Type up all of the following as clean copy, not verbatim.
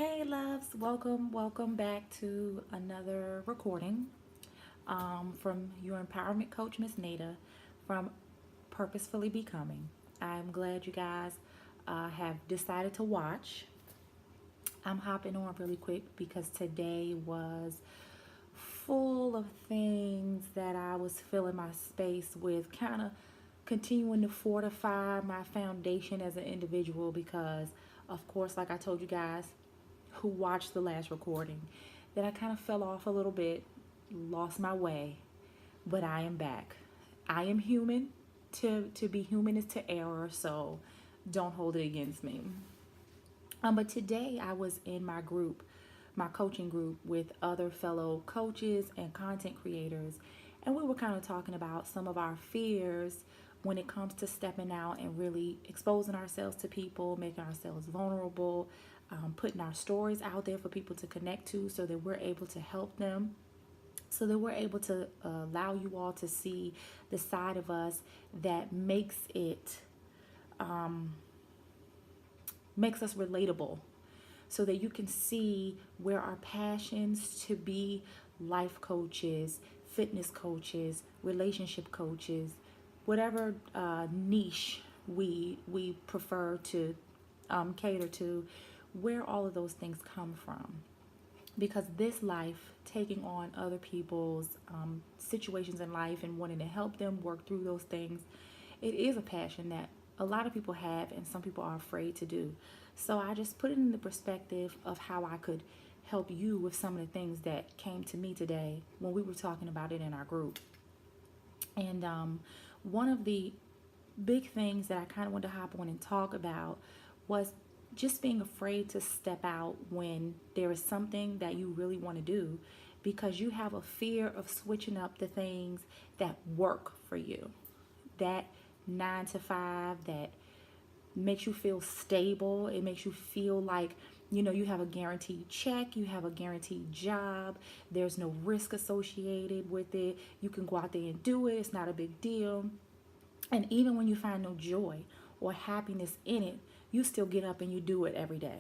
Hey loves, welcome back to another recording from your empowerment coach, Miss Nada, from Purposefully Becoming. I'm glad you guys have decided to watch. I'm hopping on really quick because today was full of things that I was filling my space with, kind of continuing to fortify my foundation as an individual because, of course, like I told you guys who watched the last recording, that I kind of fell off a little bit, lost my way, but I am back. I am human. To be human is to error, so don't hold it against me. But today I was in my group, my coaching group, with other fellow coaches and content creators, and we were kind of talking about some of our fears when it comes to stepping out and really exposing ourselves to people, making ourselves vulnerable, putting our stories out there for people to connect to so that we're able to help them, so that we're able to allow you all to see the side of us that makes us relatable, so that you can see where our passions to be life coaches, fitness coaches, relationship coaches, whatever niche we prefer to cater to, where all of those things come from. Because this life, taking on other people's situations in life and wanting to help them work through those things, it is a passion that a lot of people have and some people are afraid to do. So I just put it in the perspective of how I could help you with some of the things that came to me today when we were talking about it in our group. And one of the big things that I kind of wanted to hop on and talk about was just being afraid to step out when there is something that you really want to do, because you have a fear of switching up the things that work for you. That 9 to 5 that makes you feel stable. It makes you feel like, you have a guaranteed check, you have a guaranteed job, there's no risk associated with it. You can go out there and do it, it's not a big deal. And even when you find no joy or happiness in it, you still get up and you do it every day.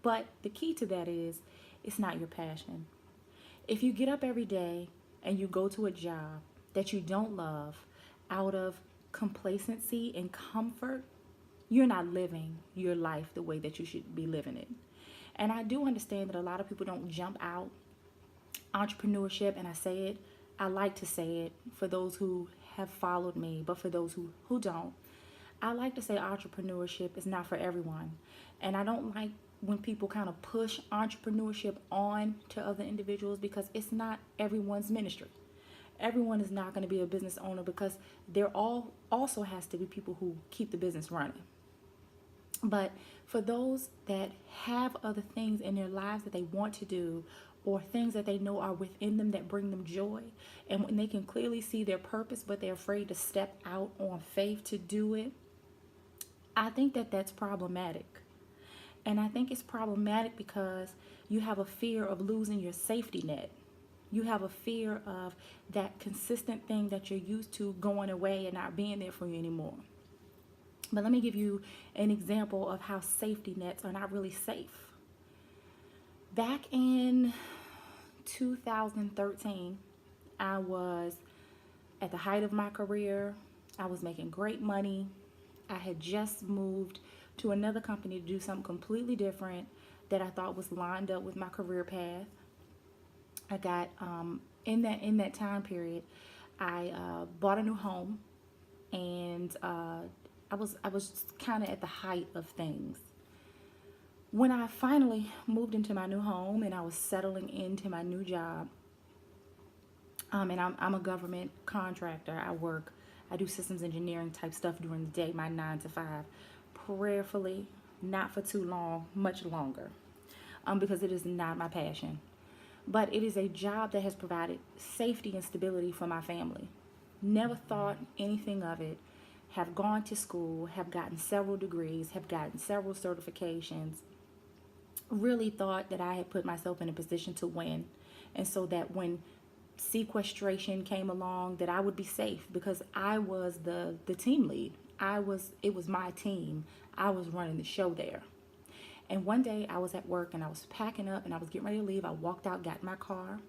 But the key to that is it's not your passion. If you get up every day and you go to a job that you don't love out of complacency and comfort, you're not living your life the way that you should be living it. And I do understand that a lot of people don't jump out entrepreneurship, and I like to say it for those who have followed me, but for those who don't, I like to say entrepreneurship is not for everyone. And I don't like when people kind of push entrepreneurship on to other individuals, because it's not everyone's ministry. Everyone is not going to be a business owner, because there all also has to be people who keep the business running. But for those that have other things in their lives that they want to do, or things that they know are within them that bring them joy, and when they can clearly see their purpose but they're afraid to step out on faith to do it, I think that that's problematic. And I think it's problematic because you have a fear of losing your safety net. You have a fear of that consistent thing that you're used to going away and not being there for you anymore. But let me give you an example of how safety nets are not really safe. Back in 2013, I was at the height of my career. I was making great money. I had just moved to another company to do something completely different that I thought was lined up with my career path. I got in that time period, I bought a new home, and I was kind of at the height of things. When I finally moved into my new home and I was settling into my new job, and I'm a government contractor. I do systems engineering type stuff during the day, my 9 to 5. Prayerfully, not for too long, much longer, because it is not my passion. But it is a job that has provided safety and stability for my family. Never thought anything of it. Have gone to school, have gotten several degrees, have gotten several certifications. Really thought that I had put myself in a position to win. And so that when sequestration came along, that I would be safe, because I was the team lead. It was my team. I was running the show there. And one day I was at work and I was packing up and I was getting ready to leave. I walked out, got in my car,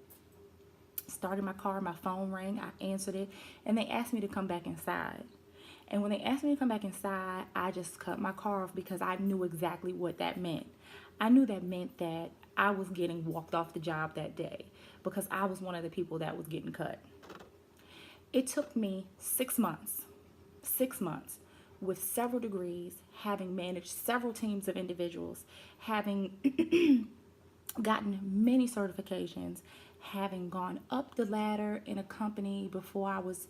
started my car, my phone rang, I answered it, and they asked me to come back inside. And when they asked me to come back inside, I just cut my car off because I knew exactly what that meant. I knew that meant that I was getting walked off the job that day because I was one of the people that was getting cut. It took me 6 months with several degrees, having managed several teams of individuals, having gotten many certifications, having gone up the ladder in a company before I was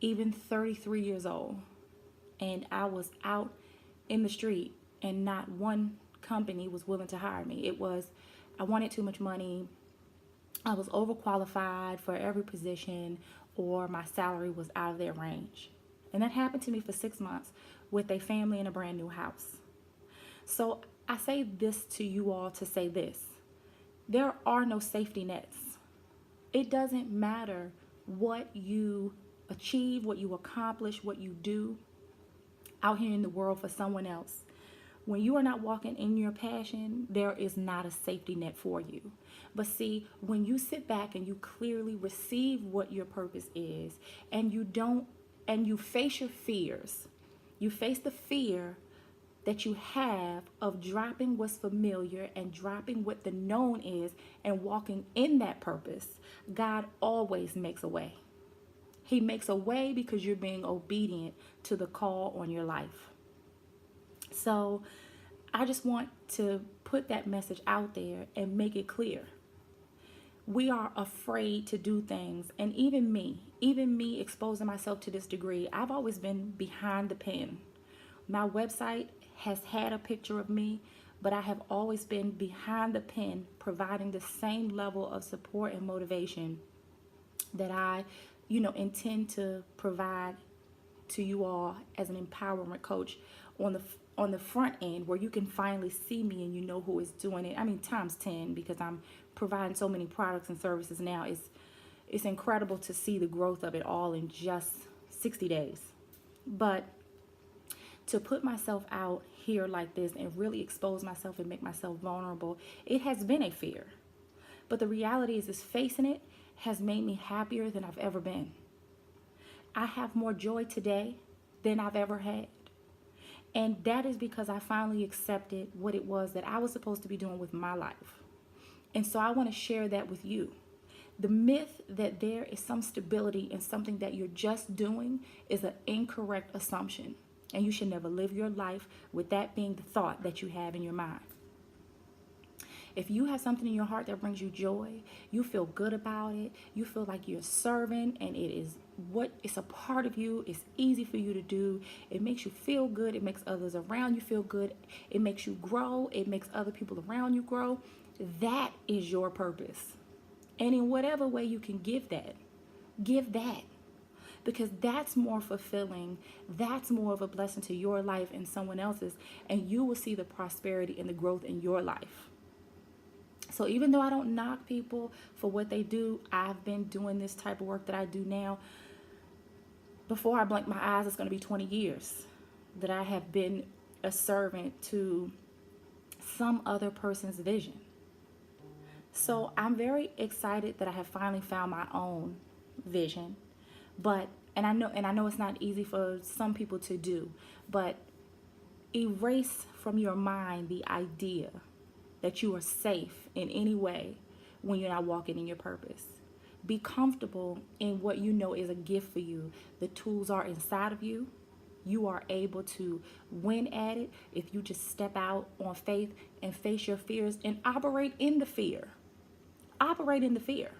even 33 years old. And I was out in the street and not one company was willing to hire me. I wanted too much money. I was overqualified for every position, or my salary was out of their range. And that happened to me for 6 months with a family in a brand new house. So I say this to you all to say this. There are no safety nets. It doesn't matter what you achieve, what you accomplish, what you do out here in the world for someone else. When you are not walking in your passion, there is not a safety net for you. But see, when you sit back and you clearly receive what your purpose is, and you face your fears, you face the fear that you have of dropping what's familiar and dropping what the known is and walking in that purpose, God always makes a way. He makes a way because you're being obedient to the call on your life. So I just want to put that message out there and make it clear. We are afraid to do things. And even me exposing myself to this degree, I've always been behind the pen. My website has had a picture of me, but I have always been behind the pen, providing the same level of support and motivation that I intend to provide to you all as an empowerment coach on the front end, where you can finally see me and you know who is doing it. I mean, times 10, because I'm providing so many products and services now. It's incredible to see the growth of it all in just 60 days. But to put myself out here like this and really expose myself and make myself vulnerable, it has been a fear. But the reality is facing it has made me happier than I've ever been. I have more joy today than I've ever had. And that is because I finally accepted what it was that I was supposed to be doing with my life. And so I want to share that with you. The myth that there is some stability in something that you're just doing is an incorrect assumption. And you should never live your life with that being the thought that you have in your mind. If you have something in your heart that brings you joy, you feel good about it, you feel like you're serving, and it's a part of you, it's easy for you to do, it makes you feel good, it makes others around you feel good, it makes you grow, it makes other people around you grow, that is your purpose. And in whatever way you can give that. Because that's more fulfilling, that's more of a blessing to your life and someone else's, and you will see the prosperity and the growth in your life. So even though I don't knock people for what they do, I've been doing this type of work that I do now. Before I blink my eyes, it's going to be 20 years that I have been a servant to some other person's vision. So I'm very excited that I have finally found my own vision. And I know it's not easy for some people to do, but erase from your mind the idea that you are safe in any way when you're not walking in your purpose. Be comfortable in what you know is a gift for you. The tools are inside of you. You are able to win at it if you just step out on faith and face your fears and operate in the fear. Operate in the fear.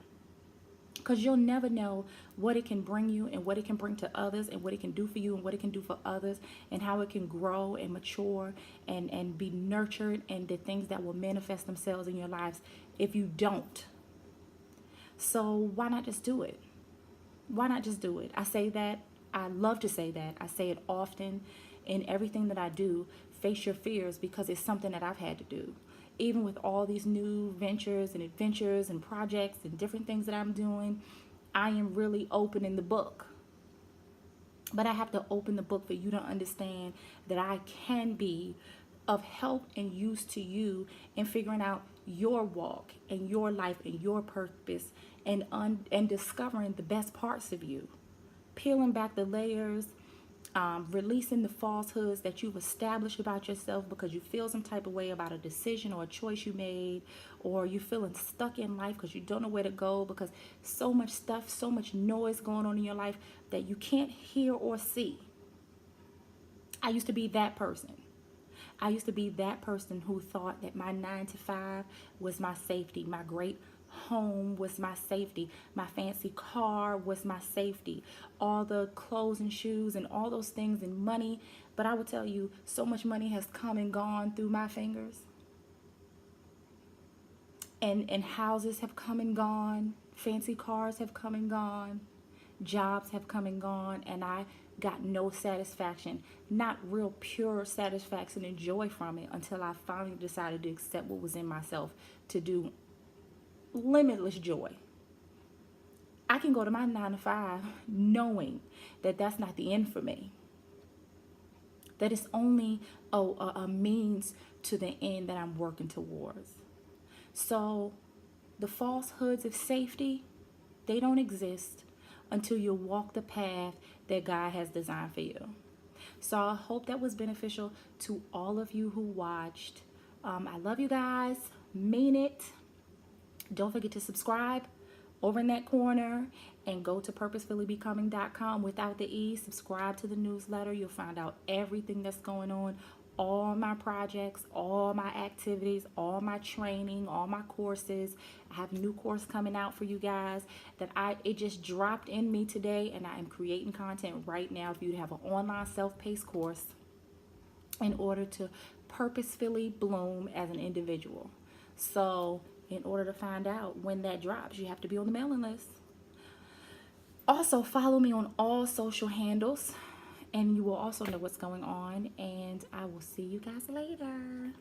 Because you'll never know what it can bring you and what it can bring to others and what it can do for you and what it can do for others and how it can grow and mature and be nurtured and the things that will manifest themselves in your lives if you don't. So why not just do it? Why not just do it? I say that. I love to say that. I say it often in everything that I do. Face your fears, because it's something that I've had to do. Even with all these new ventures and adventures and projects and different things that I'm doing, I am really opening the book. But I have to open the book for you to understand that I can be of help and use to you in figuring out your walk and your life and your purpose, and discovering the best parts of you, peeling back the layers, releasing the falsehoods that you've established about yourself because you feel some type of way about a decision or a choice you made, or you feeling stuck in life because you don't know where to go because so much stuff, so much noise going on in your life that you can't hear or see. I used to be that person. I used to be that person who thought that my 9 to 5 was my safety, my great home was my safety, my fancy car was my safety, all the clothes and shoes and all those things and money. But I will tell you, so much money has come and gone through my fingers. And houses have come and gone, fancy cars have come and gone, jobs have come and gone, and I got no satisfaction, not real pure satisfaction and joy from it, until I finally decided to accept what was in myself, to do limitless joy. I can go to my 9 to 5 knowing that that's not the end for me, that it's only a means to the end that I'm working towards. So the falsehoods of safety, they don't exist until you walk the path that God has designed for you. So I hope that was beneficial to all of you who watched. I love you guys. Mean it. Don't forget to subscribe over in that corner, and go to purposefully.becoming.com without the E. Subscribe to the newsletter. You'll find out everything that's going on, all my projects, all my activities, all my training, all my courses. I have a new course coming out for you guys that it just dropped in me today, and I am creating content right now for you to have an online self-paced course in order to purposefully bloom as an individual. So in order to find out when that drops, you have to be on the mailing list. Also, follow me on all social handles, and you will also know what's going on. And I will see you guys later.